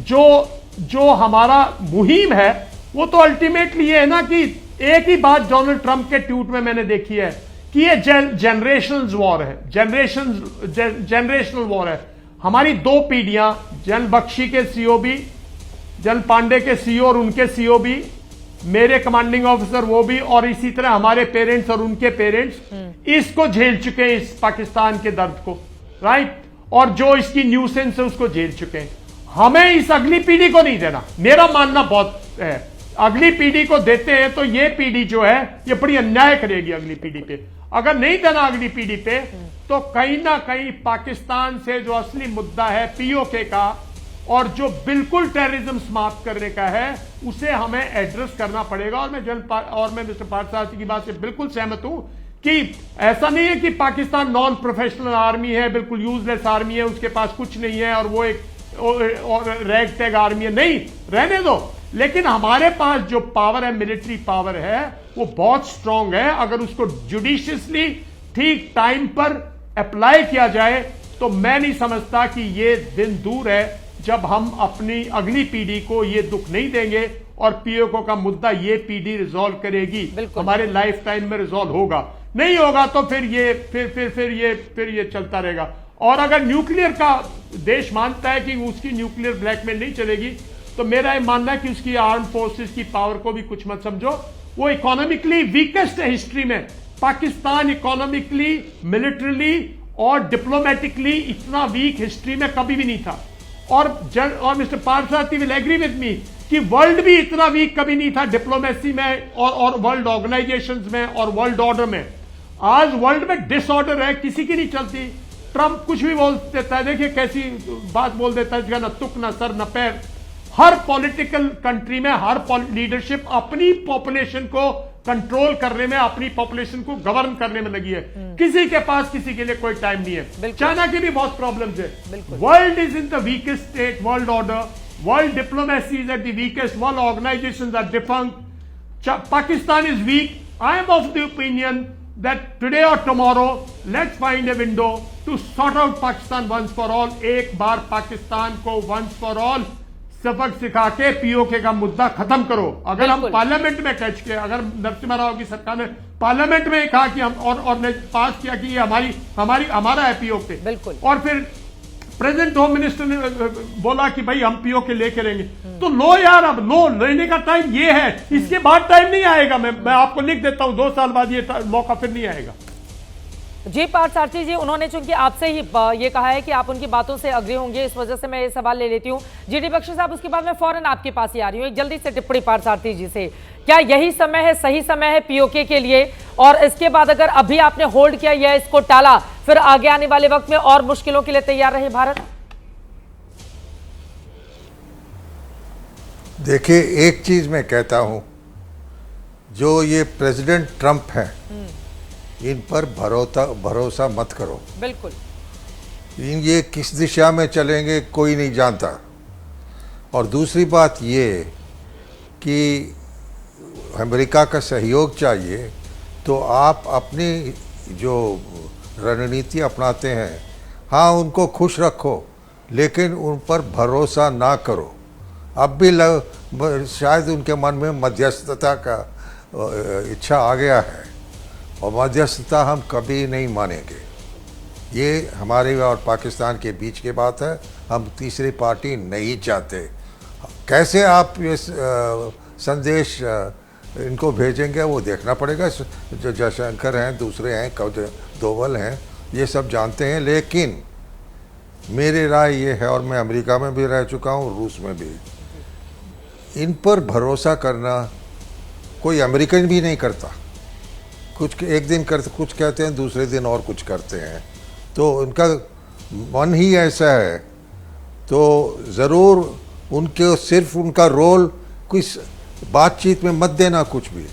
जो हमारा मुहिम है वो तो अल्टीमेटली ये है ना कि एक ही बात डोनाल्ड ट्रंप के ट्वीट में मैंने देखी है कि ये जनरेशनल वॉर है, जनरेशनल वॉर है। हमारी दो पीढ़ियां, जनरल बख्शी के सीओबी, जनरल पांडे के सीओ और उनके सीओबी, मेरे कमांडिंग ऑफिसर वो भी, और इसी तरह हमारे पेरेंट्स और उनके पेरेंट्स इसको झेल चुके हैं, इस पाकिस्तान के दर्द को, राइट। और जो इसकी न्यूसेंस है उसको झेल चुके हैं। हमें इस अगली पीढ़ी को नहीं देना, मेरा मानना बहुत है। अगली पीढ़ी को देते हैं तो ये पीढ़ी जो है ये बड़ी अन्याय करेगी अगली पीढ़ी पे। अगर नहीं देना अगली पीढ़ी पे तो कहीं ना कहीं पाकिस्तान से जो असली मुद्दा है पीओके का, और जो बिल्कुल टेररिज्म समाप्त करने का है, उसे हमें एड्रेस करना पड़ेगा। और मैं मिस्टर पार्थसारथी की बात से बिल्कुल सहमत हूं कि ऐसा नहीं है कि पाकिस्तान नॉन प्रोफेशनल आर्मी है, बिल्कुल यूजलेस आर्मी है, उसके पास कुछ नहीं है और वो एक रैग टैग आर्मी है। नहीं, रहने दो। लेकिन हमारे पास जो पावर है, मिलिट्री पावर है, वो बहुत स्ट्रांग है। अगर उसको जुडिशियसली ठीक टाइम पर अप्लाई किया जाए तो मैं नहीं समझता कि ये दिन दूर है जब हम अपनी अगली पीढ़ी को ये दुख नहीं देंगे और पीओके का मुद्दा ये पीढ़ी रिजॉल्व करेगी, हमारे लाइफ टाइम में रिजॉल्व होगा। नहीं होगा तो फिर ये चलता रहेगा। और अगर न्यूक्लियर का देश मानता है कि उसकी न्यूक्लियर ब्लैकमेल नहीं चलेगी, तो मेरा ये मानना है कि उसकी आर्म फोर्सेस की पावर को भी कुछ मत समझो। वो इकोनॉमिकली वीकेस्ट है हिस्ट्री में। पाकिस्तान इकोनॉमिकली, मिलिटरीली और डिप्लोमेटिकली इतना वीक हिस्ट्री में कभी भी नहीं था। और mister Parthasarathy will agree with me कि वर्ल्ड भी इतना वीक कभी नहीं था डिप्लोमेसी में और वर्ल्ड ऑर्गेनाइजेशंस में और वर्ल्ड ऑर्डर में। आज वर्ल्ड में डिसऑर्डर है, किसी की नहीं चलती। ट्रंप कुछ भी बोल देता है, देखिए कैसी बात बोल देता है, इसका न तुक न सर न पैर। हर पॉलिटिकल कंट्री में हर लीडरशिप अपनी पॉपुलेशन को कंट्रोल करने में, अपनी पॉपुलेशन को गवर्न करने में लगी है। किसी के पास किसी के लिए कोई टाइम नहीं है। चाइना की भी बहुत प्रॉब्लम्स है। World is in the weakest state, world order, world diplomacy is at the weakest, world organisations are defunct, Pakistan is weak. I am of the opinion that today or tomorrow let's find a window to sort out Pakistan once for all। एक बार पाकिस्तान को once for all सबक सिखा के PoK का मुद्दा खत्म करो। अगर हम पार्लियामेंट में कह चुके, अगर नरसिम्हा राव की सरकार ने पार्लियामेंट में कहा कि हम और ने पास किया कि ये हमारा है पीओके, और फिर प्रेसिडेंट होम मिनिस्टर ने बोला कि भाई हम पीओके लेके रहेंगे, तो लो यार, अब लो लेने का टाइम ये है, इसके बाद टाइम नहीं आएगा। मैं आपको लिख देता हूं, 2 साल बाद ये मौका फिर नहीं आएगा। जी पार्थसारथी जी, उन्होंने चूंकि आपसे ही ये कहा है कि आप उनकी बातों से अग्री होंगे, इस वजह से मैं ये सवाल ले लेती हूँ। जीडी बख्शी साहब, उसके बाद मैं फौरन आपके पास ही आ रही हूँ। एक जल्दी से टिप्पणी पार्थसारथी जी से, क्या यही समय है, सही समय है पीओके के लिए? और इसके बाद अगर अभी आपने होल्ड किया या इसको टाला, फिर आगे आने वाले वक्त में और मुश्किलों के लिए तैयार रहे भारत? देखिए, एक चीज मैं कहता हूं, जो ये प्रेसिडेंट ट्रंप है, इन पर भरोसा मत करो। बिल्कुल। ये किस दिशा में चलेंगे कोई नहीं जानता। और दूसरी बात ये कि अमेरिका का सहयोग चाहिए, तो आप अपनी जो रणनीति अपनाते हैं, हाँ उनको खुश रखो, लेकिन उन पर भरोसा ना करो। अब भी शायद उनके मन में मध्यस्थता का इच्छा आ गया है, और मध्यस्थता हम कभी नहीं मानेंगे। ये हमारे और पाकिस्तान के बीच की बात है, हम तीसरी पार्टी नहीं चाहते। कैसे आप ये संदेश इनको भेजेंगे वो देखना पड़ेगा। जो जयशंकर हैं, दूसरे हैं, दोवल हैं, ये सब जानते हैं। लेकिन मेरी राय ये है, और मैं अमेरिका में भी रह चुका हूँ, रूस में भी, इन पर भरोसा करना कोई अमेरिकन भी नहीं करता। कुछ एक दिन करते कुछ कहते हैं, दूसरे दिन और कुछ करते हैं, तो उनका मन ही ऐसा है। तो ज़रूर उनके सिर्फ उनका रोल कुछ बातचीत में मत देना कुछ भी,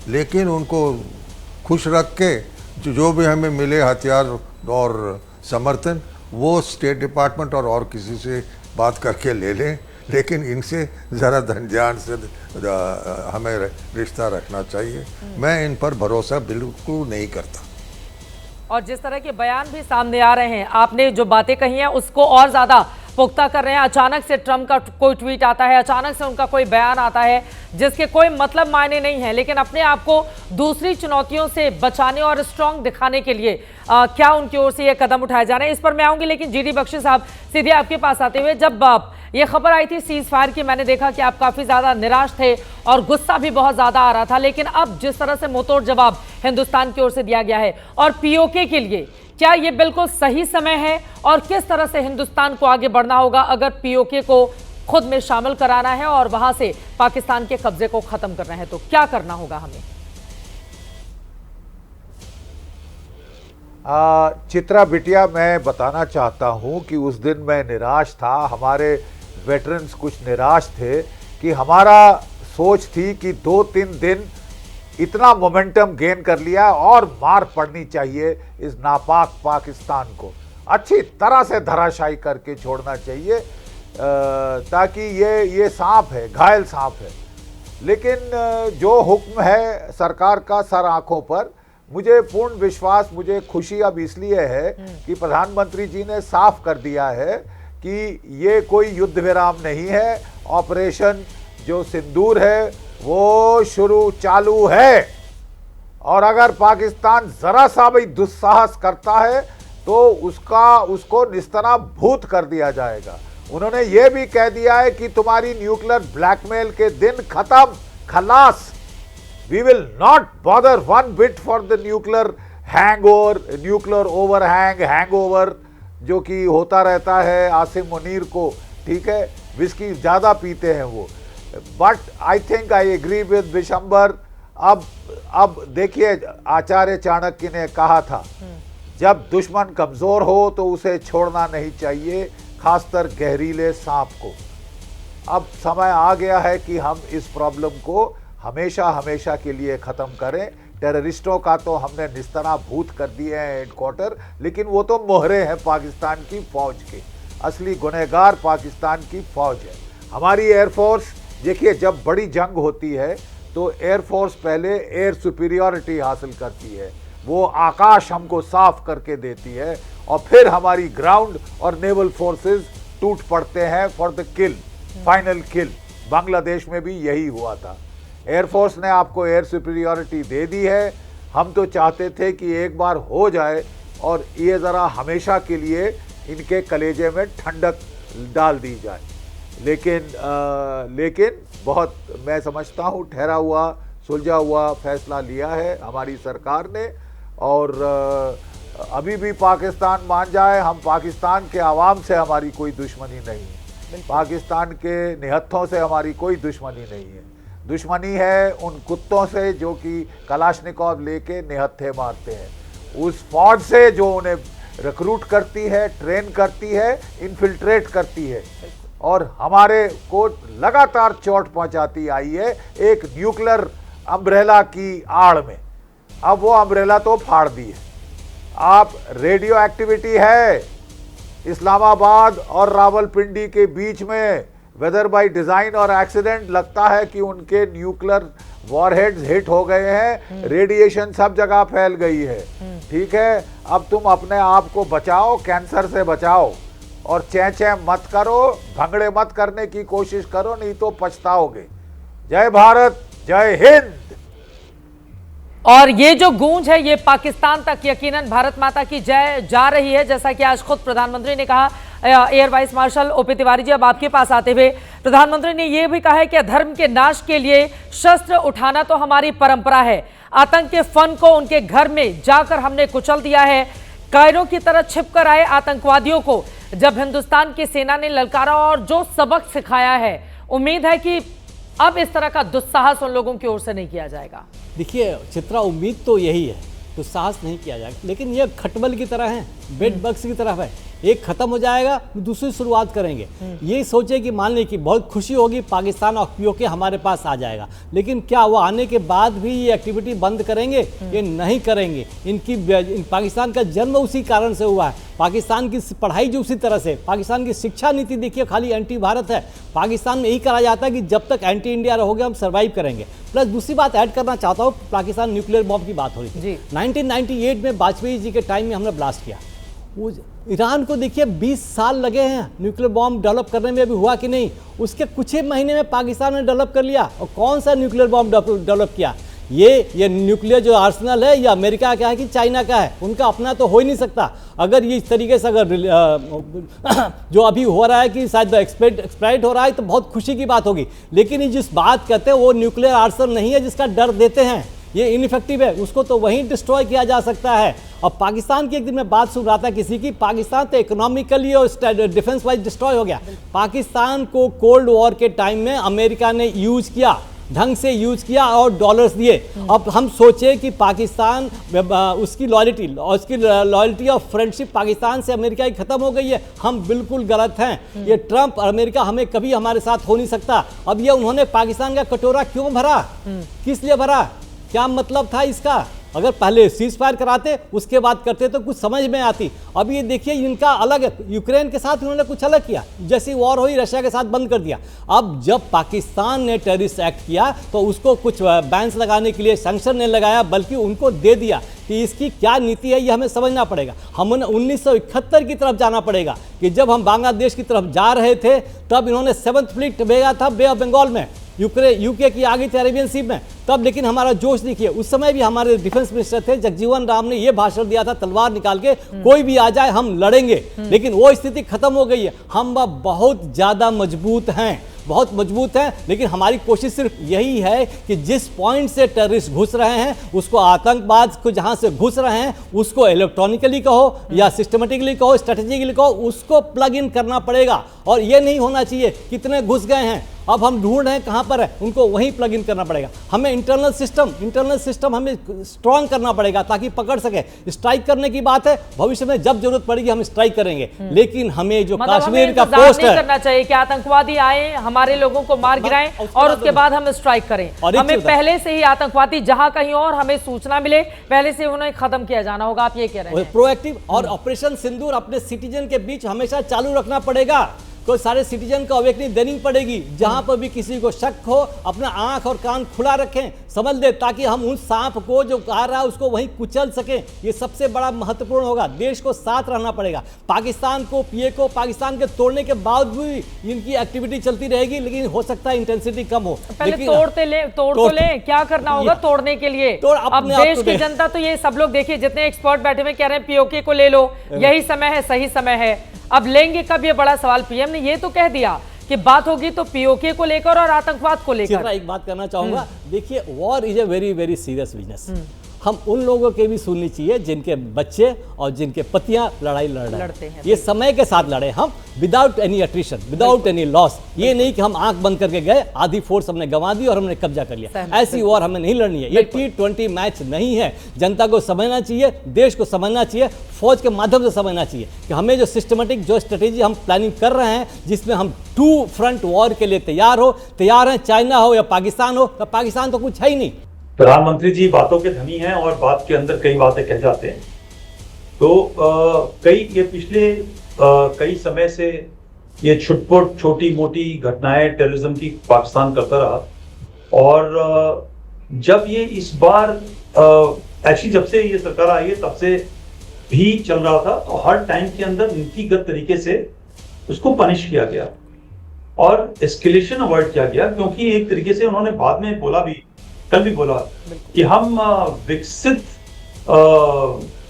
लेकिन उनको खुश रख के जो भी हमें मिले हथियार और समर्थन, वो स्टेट डिपार्टमेंट और किसी से बात करके ले लें, लेकिन इनसे ज़रा ध्यान से हमें रिश्ता रखना चाहिए। मैं इन पर भरोसा बिल्कुल नहीं करता। और जिस तरह के बयान भी सामने आ रहे हैं, आपने जो बातें कही हैं उसको और ज़्यादा पुख्ता कर रहे हैं। अचानक से ट्रंप का कोई ट्वीट आता है, अचानक से उनका कोई बयान आता है जिसके कोई मतलब मायने नहीं है, लेकिन अपने आप को दूसरी चुनौतियों से बचाने और स्ट्रांग दिखाने के लिए क्या उनकी ओर से ये कदम उठाए जा रहे हैं, इस पर मैं आऊंगी। लेकिन जीडी बख्शी साहब, सीधे आपके पास आते हुए, जब ये खबर आई थी सीज फायर की, मैंने देखा कि आप काफ़ी ज़्यादा निराश थे और गुस्सा भी बहुत ज़्यादा आ रहा था, लेकिन अब जिस तरह से मुंहतोड़ जवाब हिंदुस्तान की ओर से दिया गया है, और पीओके के लिए क्या ये बिल्कुल सही समय है, और किस तरह से हिंदुस्तान को आगे बढ़ना होगा अगर पीओके को खुद में शामिल कराना है और वहां से पाकिस्तान के कब्जे को खत्म करना है, तो क्या करना होगा हमें? चित्रा बिटिया, मैं बताना चाहता हूं कि उस दिन मैं निराश था, हमारे वेटरन्स कुछ निराश थे कि हमारा सोच थी कि 2-3 दिन इतना मोमेंटम गेन कर लिया और मार पड़नी चाहिए इस नापाक पाकिस्तान को, अच्छी तरह से धराशायी करके छोड़ना चाहिए, ताकि ये सांप है, घायल सांप है। लेकिन जो हुक्म है सरकार का सर आंखों पर, मुझे पूर्ण विश्वास, मुझे खुशी अब इसलिए है कि प्रधानमंत्री जी ने साफ कर दिया है कि ये कोई युद्ध विराम नहीं है, ऑपरेशन जो सिंदूर है वो चालू है, और अगर पाकिस्तान जरा सा भी दुस्साहस करता है तो उसको निस्तनाबूत कर दिया जाएगा। उन्होंने ये भी कह दिया है कि तुम्हारी न्यूक्लियर ब्लैकमेल के दिन खत्म, खलास। We will not bother one bit for the nuclear hangover, nuclear hangover जो कि होता रहता है आसिम मुनीर को, ठीक है, विस्की ज्यादा पीते हैं वो। But I think I agree with Vishambar. अब देखिए, आचार्य चाणक्य ने कहा था, जब दुश्मन कमजोर हो तो उसे छोड़ना नहीं चाहिए, खासकर गहरीले सांप को। अब समय आ गया है कि हम इस प्रॉब्लम को हमेशा के लिए खत्म करें। टेररिस्टों का तो हमने निस्तनाबूत कर दिए हैं हेडक्वार्टर, लेकिन वो तो मोहरे हैं पाकिस्तान की फौज के। असली गुनहगार पाकिस्तान की फौज है। हमारी एयरफोर्स, देखिए, जब बड़ी जंग होती है तो एयरफोर्स पहले एयर सुपीरियरिटी हासिल करती है, वो आकाश हमको साफ करके देती है, और फिर हमारी ग्राउंड और नेवल फोर्सेस टूट पड़ते हैं फॉर द किल, फाइनल किल। बांग्लादेश में भी यही हुआ था। एयरफोर्स ने आपको एयर सुपीरियरिटी दे दी है। हम तो चाहते थे कि एक बार हो जाए और ये ज़रा हमेशा के लिए इनके कलेजे में ठंडक डाल दी जाए, लेकिन बहुत, मैं समझता हूँ, ठहरा हुआ, सुलझा हुआ फैसला लिया है हमारी सरकार ने। और अभी भी पाकिस्तान मान जाए, हम पाकिस्तान के आवाम से हमारी कोई दुश्मनी नहीं है, पाकिस्तान के निहत्थों से हमारी कोई दुश्मनी नहीं है। दुश्मनी है उन कुत्तों से जो कि कलाशनिकोव लेके निहत्थे मारते हैं, उस फौज से जो उन्हें रिक्रूट करती है, ट्रेन करती है, इन्फिल्ट्रेट करती है, और हमारे को लगातार चोट पहुंचाती आई है एक न्यूक्लियर अम्ब्रेला की आड़ में। अब वो अम्ब्रेला तो फाड़ दी है। आप रेडियो एक्टिविटी है इस्लामाबाद और रावलपिंडी के बीच में, वेदर बाय डिजाइन और एक्सीडेंट, लगता है कि उनके न्यूक्लियर वॉरहेड्स हिट हो गए हैं, रेडिएशन सब जगह फैल गई है। ठीक है, अब तुम अपने आप को बचाओ, कैंसर से बचाओ, और चैं मत करो, भंगड़े मत करने की कोशिश करो, नहीं तो पछताओगे। जय भारत, जय हिंद। और ये जो गूंज है ये पाकिस्तान तक यकीनन भारत माता की जय जा रही है, जैसा कि आज खुद प्रधानमंत्री ने कहा। Air vice marshal OP Tiwari ji, अब आपके पास आते हुए प्रधानमंत्री ने यह भी कहा है कि अधर्म के नाश के लिए शस्त्र उठाना तो हमारी परंपरा है। आतंक के फन को उनके घर में जाकर हमने कुचल दिया है। कायरों की तरह छिपकर आए आतंकवादियों को जब हिंदुस्तान की सेना ने ललकारा और जो सबक सिखाया है, उम्मीद है कि अब इस तरह का दुस्साहस उन लोगों की ओर से नहीं किया जाएगा। देखिए चित्रा, उम्मीद तो यही है, तो साहस नहीं किया जाएगा, लेकिन ये खटमल की तरह है, बेड बग्स की तरह है। एक खत्म हो जाएगा, दूसरी शुरुआत करेंगे। ये सोचे कि मान लें कि बहुत खुशी होगी, पाकिस्तान और पीओके हमारे पास आ जाएगा, लेकिन क्या वो आने के बाद भी ये एक्टिविटी बंद करेंगे? ये नहीं करेंगे। पाकिस्तान का जन्म उसी कारण से हुआ है। पाकिस्तान की पढ़ाई जो उसी तरह से, पाकिस्तान की शिक्षा नीति देखिए खाली एंटी भारत है। पाकिस्तान में यही कहा जाता है कि जब तक एंटी इंडिया रहोगे हम सर्वाइव करेंगे। प्लस दूसरी बात ऐड करना चाहता हूँ, पाकिस्तान न्यूक्लियर बॉम्ब की बात हो रही थी। 1998 में वाजपेयी जी के टाइम में हमने ब्लास्ट किया। ईरान को देखिए 20 साल लगे हैं न्यूक्लियर बॉम्ब डेवलप करने में, अभी हुआ कि नहीं। उसके कुछ ही महीने में पाकिस्तान ने डेवलप कर लिया। और कौन सा न्यूक्लियर बॉम्ब डेवलप किया? ये न्यूक्लियर जो आर्सेनल है, ये अमेरिका का है कि चाइना का है? उनका अपना तो हो ही नहीं सकता। अगर ये इस तरीके से अगर जो अभी हो रहा है कि शायद एक्सप्लाइट हो रहा है, तो बहुत खुशी की बात होगी। लेकिन ये जिस बात कहते हैं वो न्यूक्लियर आर्सेनल नहीं है जिसका डर देते हैं, ये इनइफेक्टिव है, उसको तो वहीं डिस्ट्रॉय किया जा सकता है। और पाकिस्तान की एक दिन मैं बात सुन रहा था किसी की, पाकिस्तान तो इकोनॉमिकली और डिफेंस वाइज डिस्ट्रॉय हो गया। पाकिस्तान को कोल्ड वॉर के टाइम में अमेरिका ने यूज किया, ढंग से यूज किया और डॉलर्स दिए। अब हम सोचे कि पाकिस्तान उसकी लॉयल्टी और फ्रेंडशिप पाकिस्तान से अमेरिका की खत्म हो गई है। हम बिल्कुल गलत हैं। ये ट्रंप और अमेरिका हमें कभी हमारे साथ हो नहीं सकता। अब ये उन्होंने पाकिस्तान का कटोरा क्यों भरा, किस लिए भरा, क्या मतलब था इसका? अगर पहले सीज फायर कराते उसके बाद करते तो कुछ समझ में आती। अब ये देखिए इनका अलग है, यूक्रेन के साथ इन्होंने कुछ अलग किया, जैसी वॉर हुई रशिया के साथ बंद कर दिया। अब जब पाकिस्तान ने टेररिस्ट एक्ट किया तो उसको कुछ बैन्स लगाने के लिए सैंक्शन नहीं लगाया, बल्कि उनको दे दिया। कि इसकी क्या नीति है ये हमें समझना पड़ेगा। हमें 1971 की तरफ जाना पड़ेगा कि जब हम बांग्लादेश की तरफ जा रहे थे तब इन्होंने 7th फ्लीट भेजा था बे ऑफ बंगाल में, यूके की आगे थी अरेबियन सी में। तब लेकिन हमारा जोश देखिए, उस समय भी हमारे डिफेंस मिनिस्टर थे जगजीवन राम ने यह भाषण दिया था तलवार निकाल के, कोई भी आ जाए हम लड़ेंगे। लेकिन वो स्थिति खत्म हो गई है। हम अब बहुत ज्यादा मजबूत हैं, बहुत मजबूत हैं। लेकिन हमारी कोशिश सिर्फ यही है कि जिस पॉइंट से टेररिस्ट घुस रहे हैं, उसको आतंकवाद को जहां से घुस रहे हैं उसको इलेक्ट्रॉनिकली कहो या सिस्टमेटिकली कहो, स्ट्रेटेजिकली कहो, उसको प्लग इन करना पड़ेगा। और ये नहीं होना चाहिए कितने घुस गए हैं, अब हम ढूंढ रहे हैं कहां पर है, उनको वहीं प्लग इन करना पड़ेगा। हमें इंटरनल सिस्टम हमें स्ट्रांग करना पड़ेगा ताकि पकड़ सके। स्ट्राइक करने की बात है, भविष्य में जब जरूरत पड़ेगी हम स्ट्राइक करेंगे। लेकिन हमें जो कश्मीर का पोस्ट है, करना चाहिए कि आतंकवादी आए, हमारे लोगों को मार गिराएं और उसके बाद हम स्ट्राइक करें। हमें पहले से ही आतंकवादी जहां कहीं और हमें सूचना मिले, पहले से उन्हें खत्म किया जाना होगा। आप ये कह रहे हैं प्रोएक्टिव। और ऑपरेशन सिंदूर अपने सिटीजन के बीच हमेशा चालू रखना पड़ेगा। तो सारे सिटीजन को अवेकनिंग देनी पड़ेगी। जहां पर भी किसी को शक हो अपना आंख और कान खुला रखें, समझ ले, ताकि हम उन सांप को जो आ रहा है उसको वहीं कुचल सकें। ये सबसे बड़ा महत्वपूर्ण होगा। देश को साथ रहना पड़ेगा। पाकिस्तान को पाकिस्तान के तोड़ने के बाद भी इनकी एक्टिविटी चलती रहेगी, लेकिन हो सकता है इंटेंसिटी कम हो। पहले तोड़ तो ले, क्या करना होगा तोड़ने के लिए? अब देश की जनता तो ये सब लोग देखिए, जितने एक्सपर्ट बैठे हुए कह रहे हैं पीओके को ले लो, यही समय है, सही समय है। अब लेंगे कब, ये बड़ा सवाल। पीएम ने ये तो कह दिया कि बात होगी तो पीओके को लेकर और आतंकवाद को लेकर। एक बात करना चाहूंगा, देखिए war is a very very serious business. हम उन लोगों के भी सुननी चाहिए जिनके बच्चे और जिनके पतियां लड़ाई लड़ते हैं। ये समय के साथ लड़े हम, without any attrition, without any loss. ये नहीं कि हम आंख बंद करके गए, आधी फोर्स हमने गंवा दी और हमने कब्जा कर लिया। ऐसी वॉर हमें नहीं लड़नी है। ये T20 मैच नहीं है। जनता को समझना चाहिए, देश को समझना चाहिए, फौज के माध्यम से समझना चाहिए कि हमें जो सिस्टमेटिक जो स्ट्रेटेजी हम प्लानिंग कर रहे हैं, जिसमें हम 2 फ्रंट वॉर के लिए तैयार हैं, चाइना हो या पाकिस्तान हो, तो पाकिस्तान तो कुछ है ही नहीं। प्रधानमंत्री जी बातों के धनी हैं और बात के अंदर कई बातें कह जाते हैं। तो ये पिछले कई समय से ये छुटपुट छोटी मोटी घटनाएं टेररिज्म की पाकिस्तान करता रहा और जब ये इस बार एक्चुअली जब से ये सरकार आई है तब से भी चल रहा था, तो हर टाइम के अंदर नीतिगत तरीके से उसको पनिश किया गया और एस्केलेशन अवॉइड किया गया, क्योंकि एक तरीके से उन्होंने बाद में बोला भी, कल भी बोला कि हम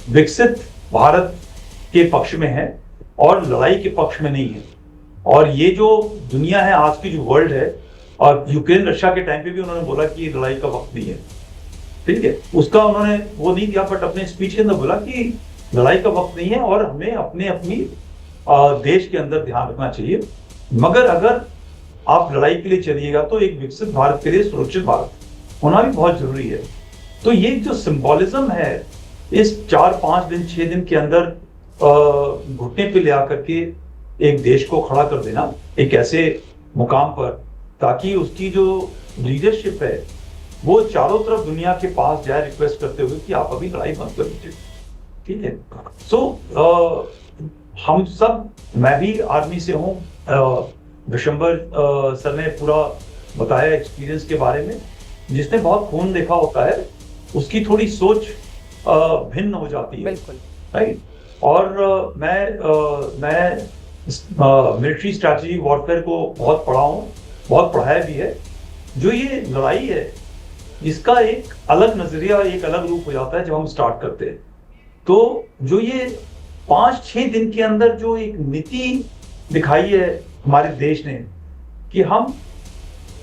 विकसित भारत के पक्ष में हैं और लड़ाई के पक्ष में नहीं है। और ये जो दुनिया है आज की जो वर्ल्ड है, और यूक्रेन रशिया के टाइम पे भी उन्होंने बोला कि लड़ाई का वक्त नहीं है, ठीक है, उसका उन्होंने वो नहीं दिया, बट अपने स्पीच के अंदर बोला कि लड़ाई का वक्त नहीं है और हमें अपनी देश के अंदर ध्यान रखना चाहिए, मगर अगर आप लड़ाई के लिए चलिएगा तो एक विकसित भारत के लिए सुरक्षित भारत होना भी बहुत जरूरी है। तो ये जो सिंबोलिज्म है इस 4-5 दिन 6 दिन के अंदर घुटने पे ले आकर के एक देश को खड़ा कर देना एक ऐसे मुकाम पर, ताकि उसकी जो लीडरशिप है वो चारों तरफ दुनिया के पास जाए रिक्वेस्ट करते हुए कि आप अभी लड़ाई बंद कर दीजिए, ठीक है। सो हम सब, मैं भी आर्मी से हूँ, विशंबर सर ने पूरा बताया एक्सपीरियंस के बारे में, जिसने बहुत खून देखा होता है उसकी थोड़ी सोच भिन्न हो जाती है, राइट। और मैं मिलिट्री स्ट्रैटेजी वॉरफेयर को बहुत पढ़ा हूँ, बहुत पढ़ाया भी है। जो ये लड़ाई है इसका एक अलग नजरिया, एक अलग रूप हो जाता है जब हम स्टार्ट करते हैं। तो जो ये 5-6 दिन के अंदर जो एक नीति दिखाई है हमारे देश ने कि हम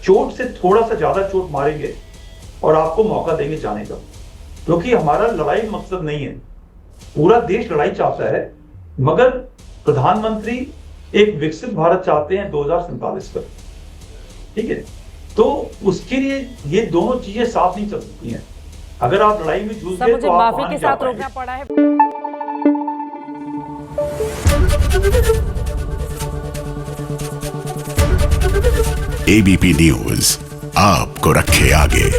चोट से थोड़ा सा ज्यादा चोट मारेंगे और आपको मौका देंगे जाने का, क्योंकि हमारा लड़ाई मकसद नहीं है, पूरा देश लड़ाई चाहता है, मगर प्रधानमंत्री एक विकसित भारत चाहते हैं 2047 तक, ठीक है। तो उसके लिए ये दोनों चीजें साथ नहीं चल सकती हैं। अगर आप लड़ाई में जूझ गए तो आप माफी के साथ रोकना पड़ा है। एबीपी न्यूज आपको रखे आगे।